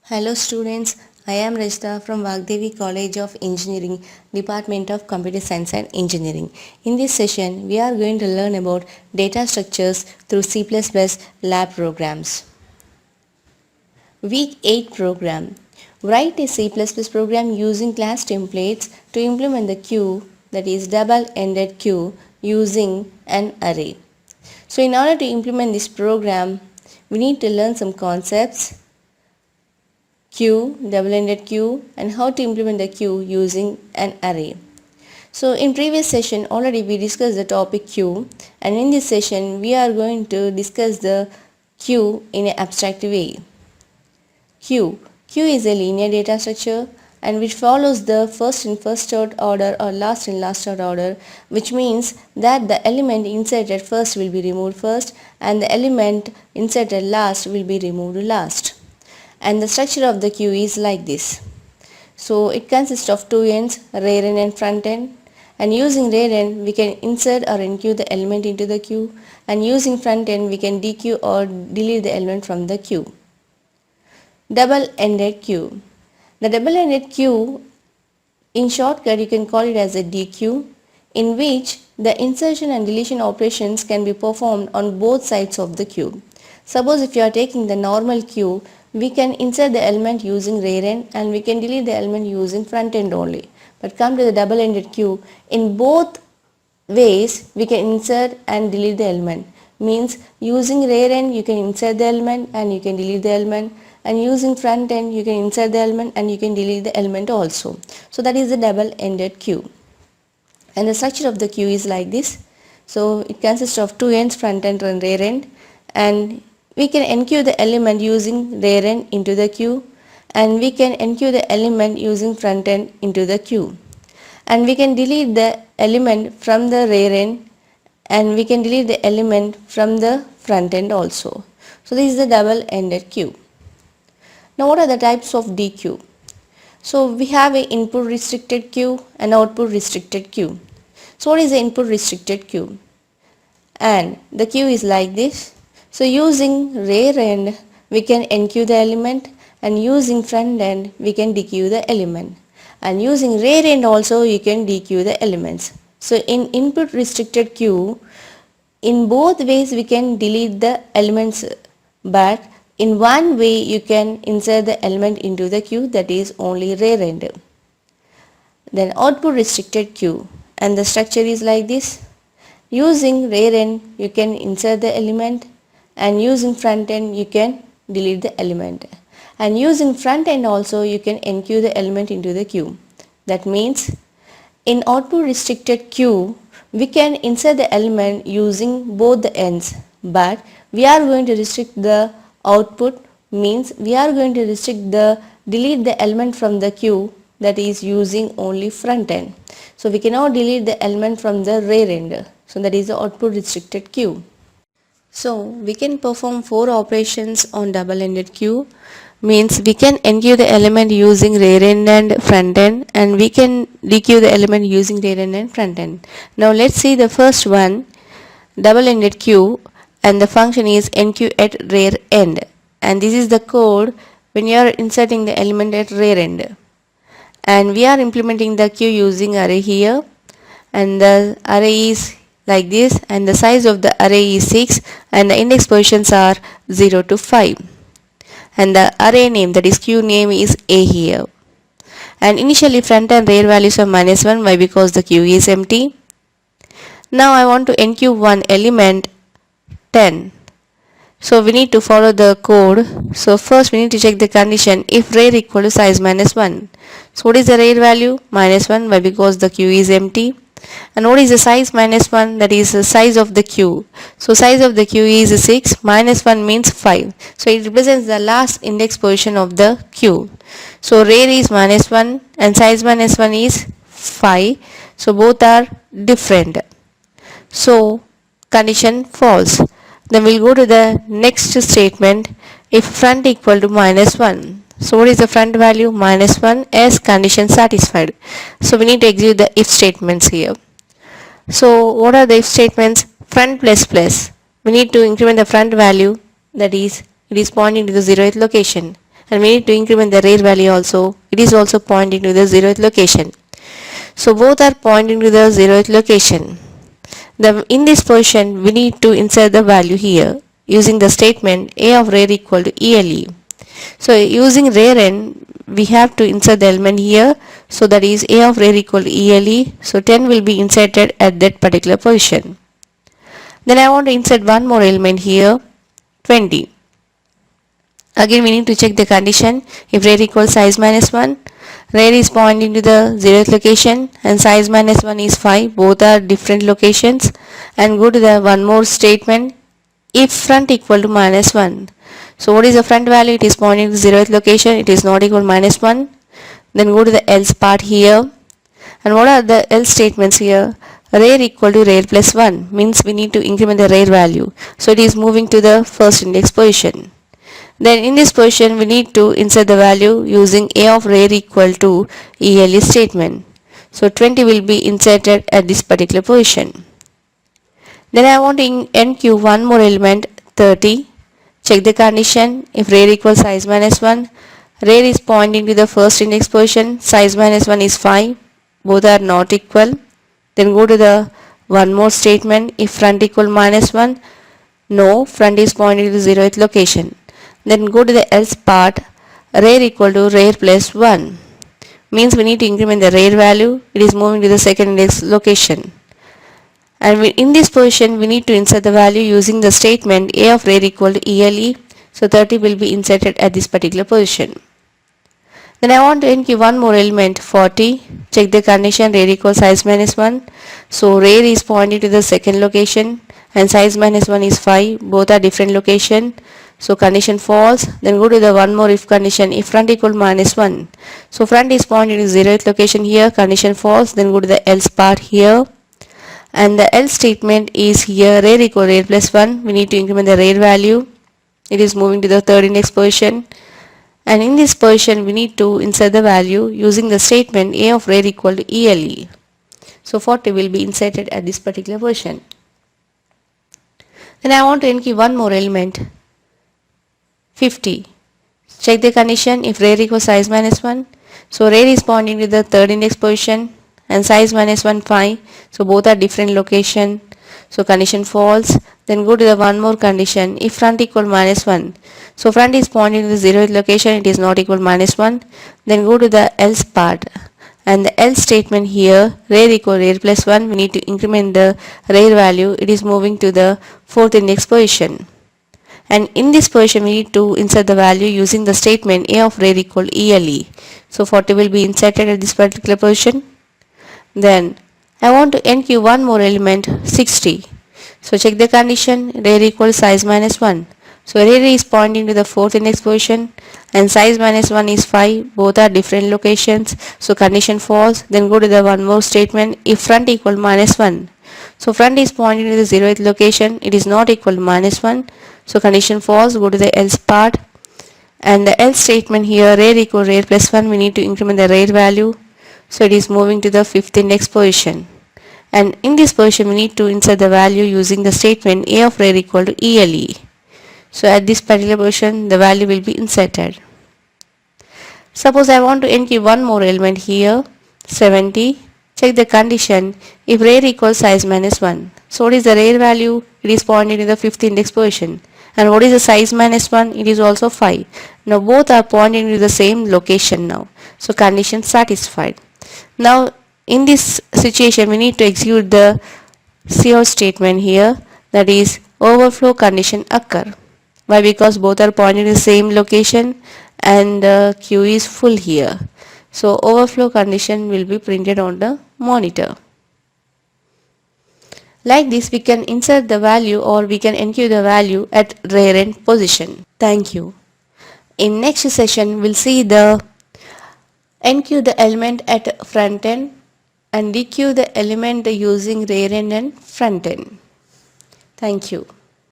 Hello students, I am Rajita from Vagdevi College of Engineering, Department of Computer Science and Engineering. In this session, we are going to learn about data structures through C++ lab programs. Week 8 program. Write a C++ program using class templates to implement the queue, that is double-ended queue, using an array. So in order to implement this program, we need to learn some concepts, queue, double-ended queue, and how to implement the queue using an array. So in previous session already we discussed the topic queue, and in this session we are going to discuss the queue in an abstract way. Queue is a linear data structure and which follows the first in first out order or last in last out order, which means that the element inserted first will be removed first and the element inserted last will be removed last. And the structure of the queue is like this. So it consists of two ends, rear end and front end, and using rear end we can insert or enqueue the element into the queue, and using front end we can dequeue or delete the element from the queue. Double-ended queue. The double-ended queue, in shortcut you can call it as a dequeue, in which the insertion and deletion operations can be performed on both sides of the queue. Suppose if you are taking the normal queue, we can insert the element using rear end and we can delete the element using front end only. But come to the double-ended queue, in both ways we can insert and delete the element. Means using rear end you can insert the element and you can delete the element, and using front end you can insert the element and you can delete the element also. So that is the double-ended queue. And the structure of the queue is like this. So it consists of two ends, front end and rear end, and we can enqueue the element using rear end into the queue, and we can enqueue the element using front end into the queue, and we can delete the element from the rear end and we can delete the element from the front end also. So this is the double-ended queue. Now what are the types of dequeue? So we have a input restricted queue and output restricted queue. So what is the input restricted queue? And the queue is like this. So using rear end we can enqueue the element, and using front end we can dequeue the element, and using rear end also you can dequeue the elements. So in input restricted queue, in both ways we can delete the elements, but in one way you can insert the element into the queue, that is only rear end. Then output restricted queue, and the structure is like this. Using rear end you can insert the element, and using front end you can delete the element, and using front end also you can enqueue the element into the queue. That means in output restricted queue we can insert the element using both the ends, but we are going to restrict the output, means we are going to restrict the delete the element from the queue, that is using only front end. So we cannot delete the element from the rear end. So that is the output restricted queue. So we can perform 4 operations on double-ended queue, means we can enqueue the element using rear end and front end, and we can dequeue the element using rear end and front end. Now let's see the first one, double-ended queue, and the function is enqueue at rear end, and this is the code when you are inserting the element at rear end. And we are implementing the queue using array here, and the array is like this, and the size of the array is 6, and the index positions are 0 to 5, and the array name, that is queue name, is A here. And initially front and rear values are -1. Why? Because the queue is empty. Now I want to enqueue one element 10. So we need to follow the code. So first we need to check the condition if rear equal to size -1. So what is the rear value? -1. Why? Because the queue is empty. And what is the size -1? That is the size of the queue. So size of the queue is 6, -1 means 5. So it represents the last index position of the queue. So rear is -1 and size -1 is 5. So both are different. So condition false. Then we'll go to the next statement, if front equal to -1. So what is the front value? -1, as condition satisfied. So we need to execute the if statements here. So what are the if statements? Front plus plus. We need to increment the front value, that is it is pointing to the 0th location, and we need to increment the rear value also. It is also pointing to the 0th location. So both are pointing to the 0th location. In this position, we need to insert the value here using the statement a of rear equal to ELE. So using rear end, we have to insert the element here. So that is a of rear equal to ELE. So 10 will be inserted at that particular position. Then I want to insert one more element here, 20. Again we need to check the condition. If rear equals size minus 1, rear is pointing to the 0th location and size minus 1 is 5. Both are different locations. And go to the one more statement. If front equal to minus 1. So what is the front value? It is pointing to 0th location. It is not equal to minus 1. Then go to the else part here. And what are the else statements here? Rear equal to rear plus 1 means we need to increment the rear value. So it is moving to the first index position. Then in this position we need to insert the value using a of rear equal to ELE statement. So 20 will be inserted at this particular position. Then I want to NQ one more element, 30. Check the condition. If rear equals size minus 1, rear is pointing to the first index position, size minus 1 is 5. Both are not equal. Then go to the one more statement. If front equal minus 1, no, front is pointing to the 0th location. Then go to the else part. Rear equal to rear plus 1 means we need to increment the rear value. It is moving to the second index location. And in this position we need to insert the value using the statement a of rear equal to ELE. So 30 will be inserted at this particular position. Then I want to NQ one more element, 40. Check the condition, rear equals size minus 1. So rear is pointing to the second location and size minus 1 is 5. Both are different location. So condition false. Then go to the one more if condition, if front equal minus 1. So front is pointing to 0th location here, condition false. Then go to the else part here. And the else statement is here, rear equal rear plus 1. We need to increment the rear value. It is moving to the third index position. And in this position we need to insert the value using the statement a of rear equal to ELE. So 40 will be inserted at this particular position. Then I want to NQ one more element, 50. Check the condition. If rear equals size minus 1. So rear is pointing to the third index position and size minus 1 5. So both are different location. So condition false. Then go to the one more condition. If front equal minus 1. So front is pointing to the 0th location. It is not equal minus 1. Then go to the else part. And the else statement here, rear equal rear plus 1. We need to increment the rear value. It is moving to the fourth index position. And in this position we need to insert the value using the statement a of rear equal ELE. So 40 will be inserted at this particular position. Then I want to NQ one more element, 60. So check the condition, rear equals size minus 1. So rear is pointing to the fourth index position and size minus 1 is 5. Both are different locations. So condition false. Then go to the one more statement, if front equal minus 1. So front is pointing to the 0th location. It is not equal to minus 1. So condition false. Go to the else part. And the else statement here, rear equal rear plus 1. We need to increment the rear value. So it is moving to the fifth index position. And in this position we need to insert the value using the statement a of rear equal to ELE. So at this particular position the value will be inserted. Suppose I want to NQ one more element here, 70. Check the condition. If rear equals size minus 1. So what is the rear value? It is pointing to the fifth index position. And what is the size minus 1? It is also 5. Now both are pointing to the same location now. So condition satisfied. Now in this situation we need to execute the COUT statement here, that is overflow condition occur. Why? Because both are pointing to the same location and the queue is full here. So overflow condition will be printed on the monitor. Like this we can insert the value or we can NQ the value at rear end position. Thank you. In next session we'll see the NQ the element at front end and DQ the element using rear end and front end. Thank you.